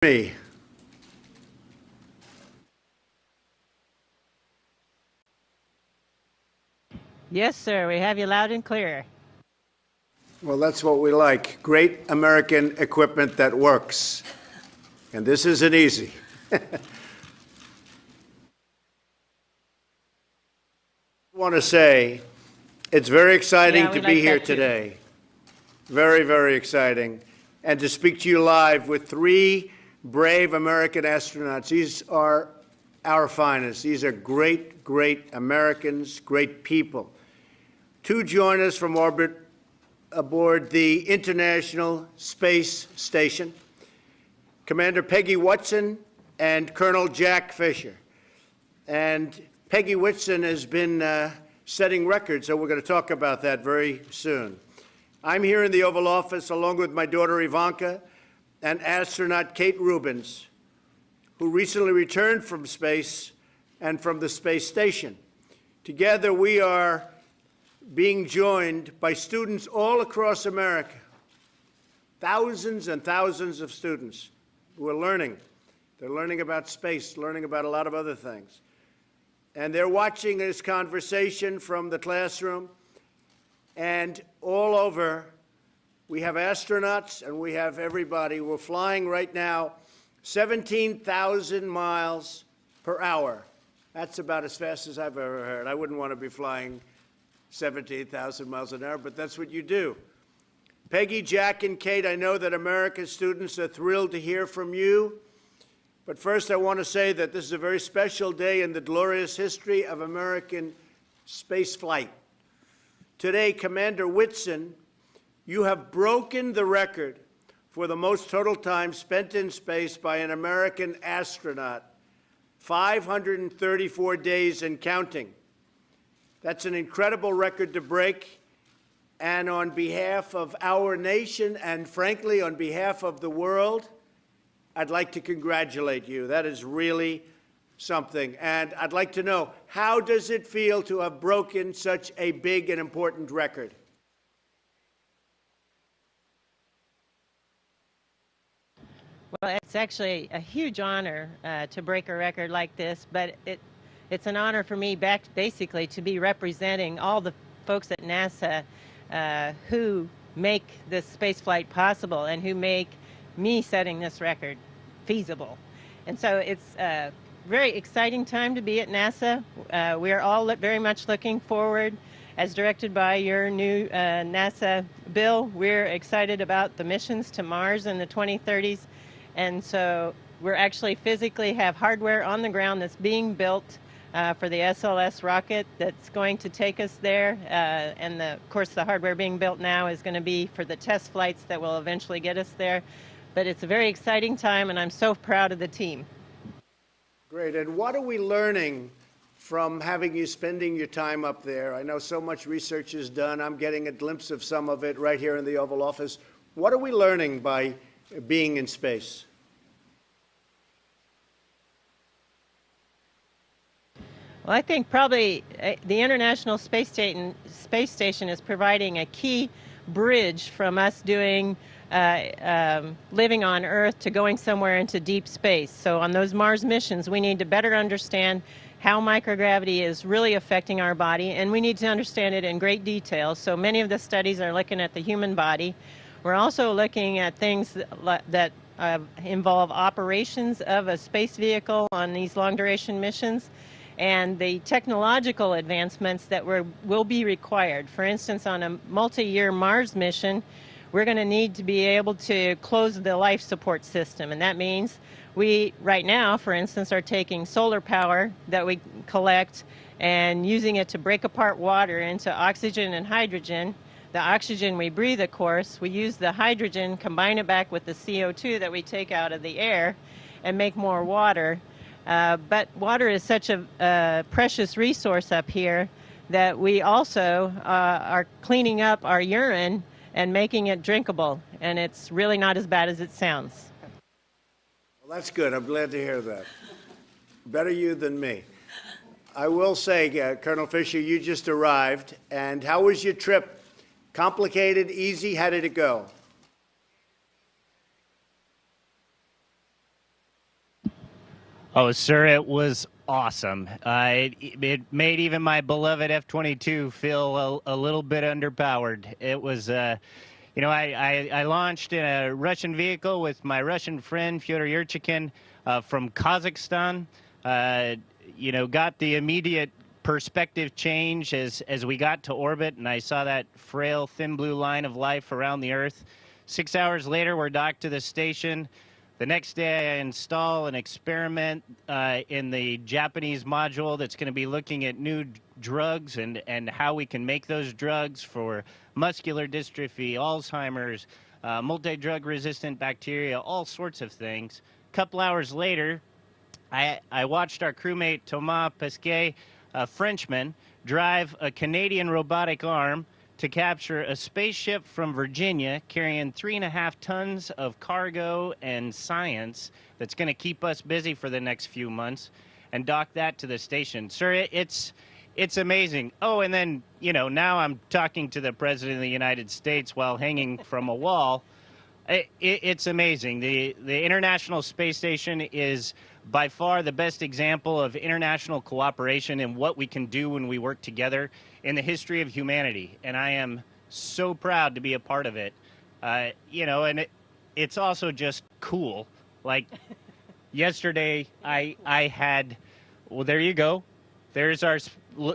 Me. Yes, sir. We have you loud and clear. Well, that's what we like. Great American equipment that works. And this isn't easy. I want to say it's very exciting to be here today. Very, very exciting. And to speak to you live with three brave American astronauts. These are our finest. These are great, great Americans, great people. To join us from orbit aboard the International Space Station, Commander Peggy Whitson and Colonel Jack Fisher. And Peggy Whitson has been setting records, so we're going to talk about that very soon. I'm here in the Oval Office along with my daughter Ivanka and astronaut Kate Rubins, who recently returned from space and from the space station. Together we are being joined by students all across America, thousands and thousands of students who are learning. They're learning about space, learning about a lot of other things. And they're watching this conversation from the classroom. And all over, we have astronauts and we have everybody. We're flying right now 17,000 miles per hour. That's about as fast as I've ever heard. I wouldn't want to be flying 17,000 miles an hour, but that's what you do. Peggy, Jack, and Kate, I know that America's students are thrilled to hear from you. But first, I want to say that this is a very special day in the glorious history of American space flight. Today, Commander Whitson, you have broken the record for the most total time spent in space by an American astronaut, 534 days and counting. That's an incredible record to break, and on behalf of our nation and, frankly, on behalf of the world, I'd like to congratulate you. That is really something. And I'd like to know, how does it feel to have broken such a big and important record? Well, it's actually a huge honor to break a record like this, but it's an honor for me basically to be representing all the folks at NASA who make this space flight possible and who make me setting this record feasible. And so it's a very exciting time to be at NASA. We are all very much looking forward, as directed by your new NASA bill. We're excited about the missions to Mars in the 2030s. And so we're actually physically have hardware on the ground that's being built for the SLS rocket that's going to take us there. And of course, the hardware being built now is going to be for the test flights that will eventually get us there. But it's a very exciting time, and I'm so proud of the team. Great. And what are we learning from having you spending your time up there? I know so much research is done. I'm getting a glimpse of some of it right here in the Oval Office. What are we learning by being in space? Well, I think probably the International Space Station is providing a key bridge from us doing living on Earth to going somewhere into deep space. So on those Mars missions, we need to better understand how microgravity is really affecting our body, and we need to understand it in great detail. So many of the studies are looking at the human body. We're also looking at things that involve operations of a space vehicle on these long-duration missions, and the technological advancements that will be required. For instance, on a multi-year Mars mission, we're going to need to be able to close the life support system. And that means we, right now, for instance, are taking solar power that we collect and using it to break apart water into oxygen and hydrogen. The oxygen we breathe, of course, we use the hydrogen, combine it back with the CO2 that we take out of the air and make more water. But water is such a precious resource up here that we also are cleaning up our urine and making it drinkable, and it's really not as bad as it sounds. Well, that's good. I'm glad to hear that. Better you than me. I will say, Colonel Fisher, you just arrived, and how was your trip? Complicated, easy? How did it go? Oh, sir, it was awesome. It made even my beloved F-22 feel a little bit underpowered. It was, I launched in a Russian vehicle with my Russian friend Fyodor Yurchikin from Kazakhstan. Uh, got the immediate perspective change as we got to orbit, and I saw that frail, thin blue line of life around the Earth. 6 hours later, we're docked to the station. The next day, I install an experiment in the Japanese module that's going to be looking at new drugs and how we can make those drugs for muscular dystrophy, Alzheimer's, multi-drug resistant bacteria, all sorts of things. A couple hours later, I watched our crewmate Thomas Pesquet, a Frenchman, drive a Canadian robotic arm to capture a spaceship from Virginia carrying 3.5 tons of cargo and science that's going to keep us busy for the next few months, and dock that to the station. Sir, it's amazing. Oh, and then, now I'm talking to the President of the United States while hanging from a wall. It's amazing. The International Space Station is by far the best example of international cooperation and what we can do when we work together in the history of humanity. And I am so proud to be a part of it. And it's also just cool. Like yesterday, I had, well, there you go. There's our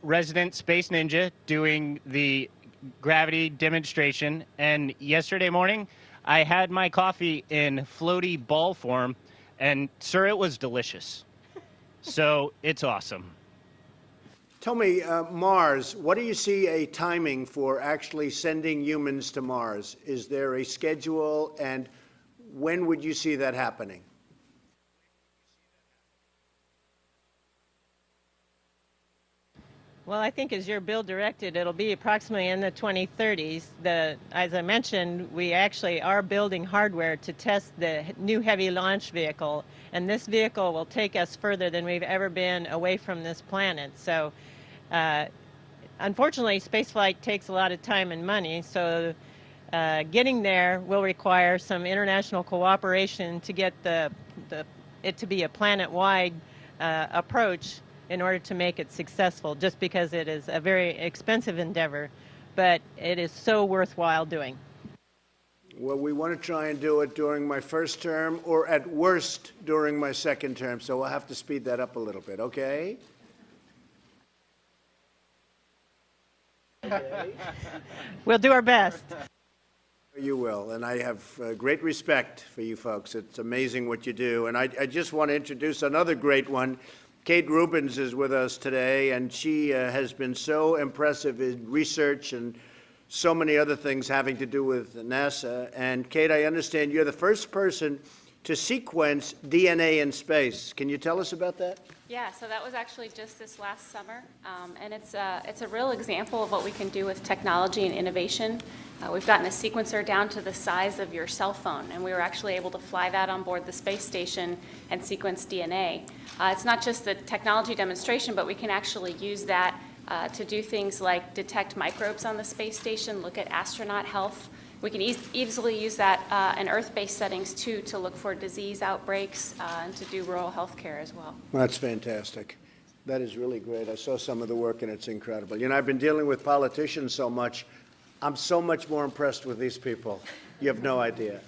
resident space ninja doing the gravity demonstration. And yesterday morning, I had my coffee in floaty ball form, and sir, it was delicious. So it's awesome. Tell me, Mars, what do you see a timing for actually sending humans to Mars? Is there a schedule, and when would you see that happening? Well, I think as your bill directed, it'll be approximately in the 2030s. As I mentioned, we actually are building hardware to test the new heavy launch vehicle, and this vehicle will take us further than we've ever been away from this planet. So, unfortunately, spaceflight takes a lot of time and money, so getting there will require some international cooperation to get it to be a planet-wide approach in order to make it successful, just because it is a very expensive endeavor, but it is so worthwhile doing. Well, we want to try and do it during my first term, or at worst during my second term, so we'll have to speed that up a little bit, okay? We'll do our best. You will, and I have great respect for you folks. It's amazing what you do, and I just want to introduce another great one. Kate Rubins is with us today, and she has been so impressive in research and so many other things having to do with NASA. And Kate, I understand you're the first person to sequence DNA in space. Can you tell us about that? Yeah, so that was actually just this last summer, and it's a real example of what we can do with technology and innovation. We've gotten a sequencer down to the size of your cell phone, and we were actually able to fly that on board the space station and sequence DNA. It's not just the technology demonstration, but we can actually use that to do things like detect microbes on the space station, look at astronaut health. We can easily use that in Earth-based settings, too, to look for disease outbreaks and to do rural health care as well. That's fantastic. That is really great. I saw some of the work, and it's incredible. You know, I've been dealing with politicians so much. I'm so much more impressed with these people. You have no idea.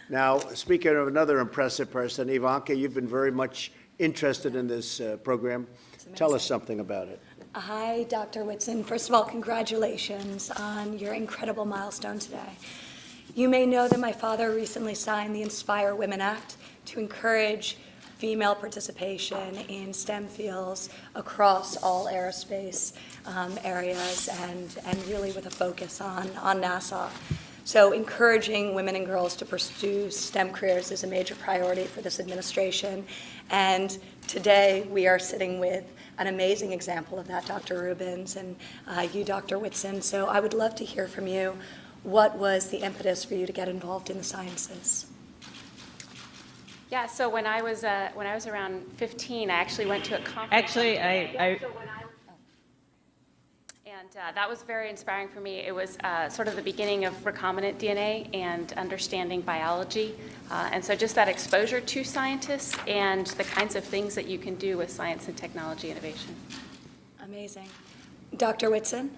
Now, speaking of another impressive person, Ivanka, you've been very much interested in this program. Tell us something about it. Hi, Dr. Whitson. First of all, congratulations on your incredible milestone today. You may know that my father recently signed the Inspire Women Act to encourage female participation in STEM fields across all aerospace areas and really with a focus on NASA. So encouraging women and girls to pursue STEM careers is a major priority for this administration. And today we are sitting with an amazing example of that, Dr. Rubins, and you, Dr. Whitson. So I would love to hear from you. What was the impetus for you to get involved in the sciences? Yeah, so when I was around 15, I actually went to a conference. Actually, That was very inspiring for me. It was sort of the beginning of recombinant DNA and understanding biology. And so just that exposure to scientists and the kinds of things that you can do with science and technology innovation. Amazing. Dr. Whitson?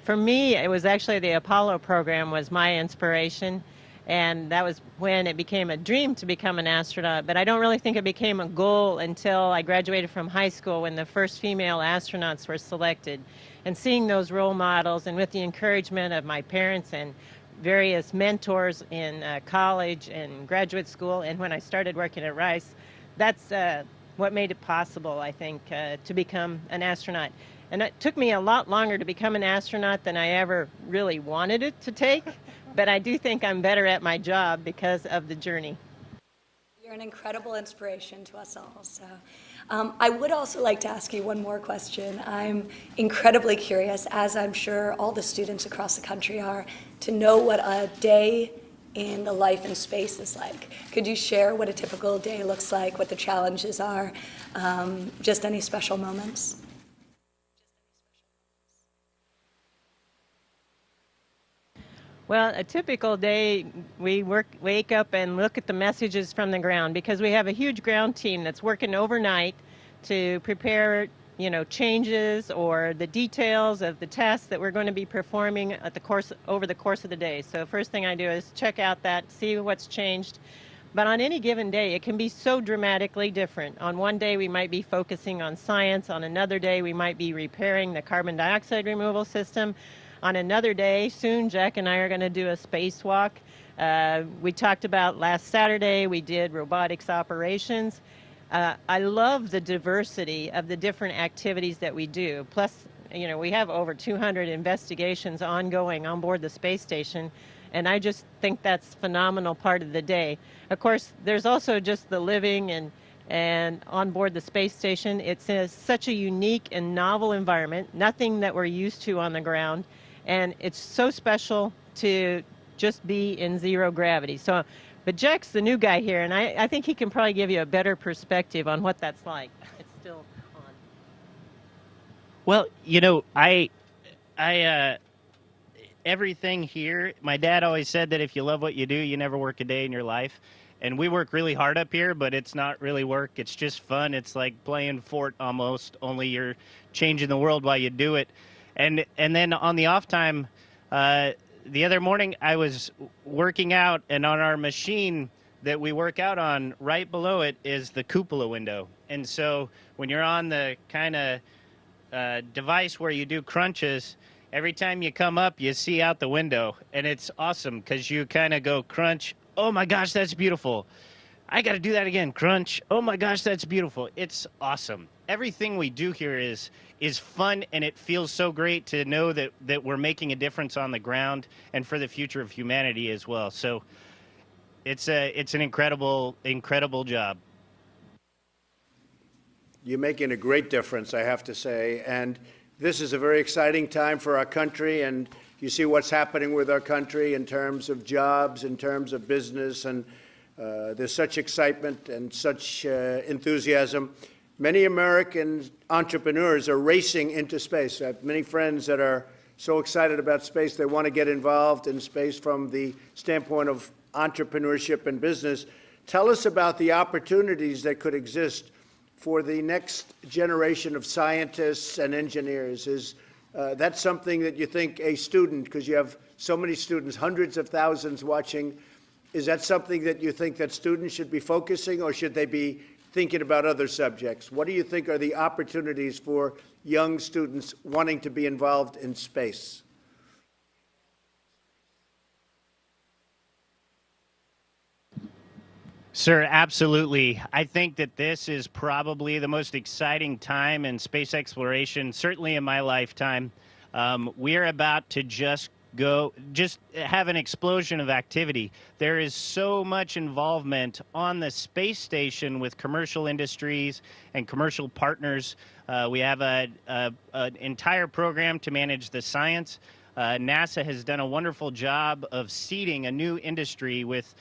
For me, it was actually the Apollo program was my inspiration, and that was when it became a dream to become an astronaut. But I don't really think it became a goal until I graduated from high school when the first female astronauts were selected. And seeing those role models, and with the encouragement of my parents and various mentors in college and graduate school, and when I started working at Rice, that's what made it possible, I think, to become an astronaut. And it took me a lot longer to become an astronaut than I ever really wanted it to take, but I do think I'm better at my job because of the journey. You're an incredible inspiration to us all. So, I would also like to ask you one more question. I'm incredibly curious, as I'm sure all the students across the country are, to know what a day in the life in space is like. Could you share what a typical day looks like, what the challenges are, just any special moments? Well, a typical day, we wake up and look at the messages from the ground because we have a huge ground team that's working overnight to prepare, changes or the details of the tests that we're going to be performing over the course of the day. So first thing I do is check out that, see what's changed. But on any given day, it can be so dramatically different. On one day, we might be focusing on science. On another day, we might be repairing the carbon dioxide removal system. On another day, soon, Jack and I are going to do a spacewalk. We talked about last Saturday, we did robotics operations. I love the diversity of the different activities that we do. Plus, we have over 200 investigations ongoing on board the space station, and I just think that's a phenomenal part of the day. Of course, there's also just the living and on board the space station. It's such a unique and novel environment, nothing that we're used to on the ground. And it's so special to just be in zero gravity. But Jack's the new guy here, and I think he can probably give you a better perspective on what that's like. It's still on. Well, everything here, my dad always said that if you love what you do, you never work a day in your life. And we work really hard up here, but it's not really work. It's just fun. It's like playing Fort almost, only you're changing the world while you do it. And then on the off time, the other morning I was working out, and on our machine that we work out on, right below it is the cupola window. And so when you're on the kind of device where you do crunches, every time you come up, you see out the window. And it's awesome because you kind of go crunch. Oh, my gosh, that's beautiful. I got to do that again. Crunch. Oh, my gosh, that's beautiful. It's awesome. Everything we do here is fun, and it feels so great to know that we're making a difference on the ground and for the future of humanity as well. So it's an incredible job. You're making a great difference, I have to say. And this is a very exciting time for our country, and you see what's happening with our country in terms of jobs, in terms of business, and there's such excitement and such enthusiasm. Many American entrepreneurs are racing into space. I have many friends that are so excited about space, they want to get involved in space from the standpoint of entrepreneurship and business. Tell us about the opportunities that could exist for the next generation of scientists and engineers. Is that something that you think a student, because you have so many students, hundreds of thousands watching, is that something that you think that students should be focusing, or should they be thinking about other subjects? What do you think are the opportunities for young students wanting to be involved in space? Sir, absolutely. I think that this is probably the most exciting time in space exploration, certainly in my lifetime. We are about to just have an explosion of activity. There is so much involvement on the space station with commercial industries and commercial partners. We have an entire program to manage the science. NASA has done a wonderful job of seeding a new industry with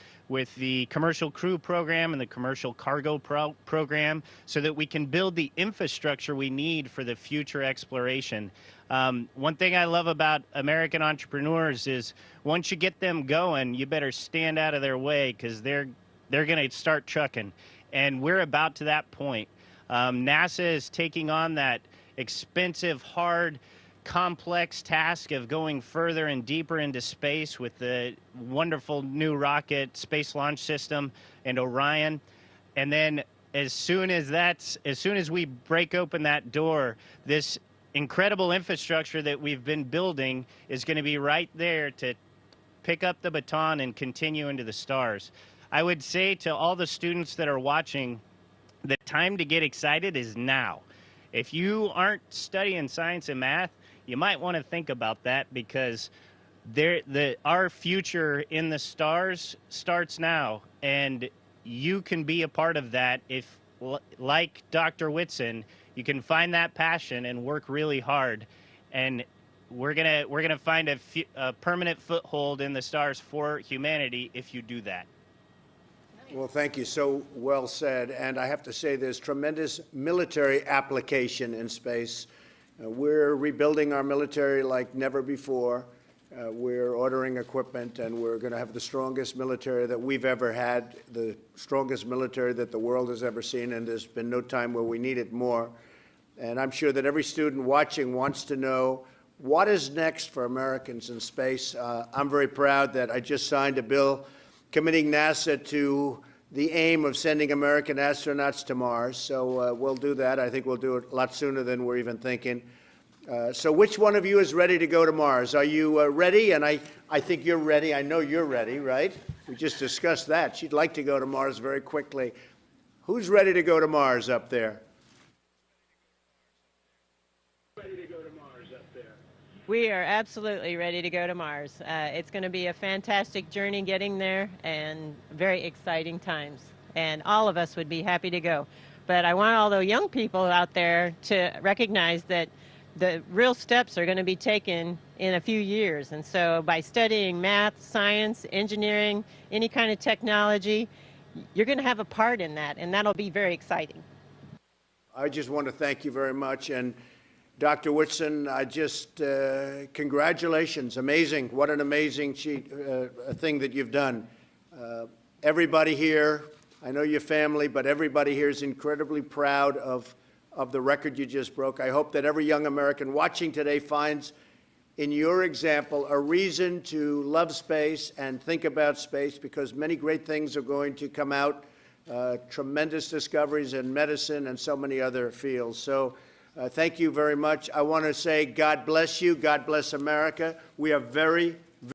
the commercial crew program and the commercial cargo program so that we can build the infrastructure we need for the future exploration. One thing I love about American entrepreneurs is once you get them going, you better stand out of their way because they're going to start trucking. And we're about to that point. NASA is taking on that expensive, hard, complex task of going further and deeper into space with the wonderful new rocket Space Launch System and Orion. And then as soon as we break open that door, this incredible infrastructure that we've been building is going to be right there to pick up the baton and continue into the stars. I would say to all the students that are watching, the time to get excited is now. If you aren't studying science and math, you might want to think about that because our future in the stars starts now, and you can be a part of that if, like Dr. Whitson, you can find that passion and work really hard, and we're gonna find a permanent foothold in the stars for humanity if you do that. Well, thank you. So well said. And I have to say there's tremendous military application in space. We're rebuilding our military like never before. We're ordering equipment, and we're going to have the strongest military that we've ever had, the strongest military that the world has ever seen, and there's been no time where we need it more. And I'm sure that every student watching wants to know what is next for Americans in space. I'm very proud that I just signed a bill committing NASA to the aim of sending American astronauts to Mars. So we'll do that. I think we'll do it a lot sooner than we're even thinking. So which one of you is ready to go to Mars? Are you ready? And I think you're ready. I know you're ready, right? We just discussed that. She'd like to go to Mars very quickly. Who's ready to go to Mars up there? We are absolutely ready to go to Mars. It's going to be a fantastic journey getting there and very exciting times. And all of us would be happy to go. But I want all the young people out there to recognize that the real steps are going to be taken in a few years. And so by studying math, science, engineering, any kind of technology, you're going to have a part in that, and that'll be very exciting. I just want to thank you very much. And Dr. Whitson, congratulations. Amazing. What an amazing thing that you've done. Everybody here, I know your family, but everybody here is incredibly proud of the record you just broke. I hope that every young American watching today finds in your example a reason to love space and think about space, because many great things are going to come out, tremendous discoveries in medicine and so many other fields. So thank you very much. I want to say God bless you. God bless America. We are very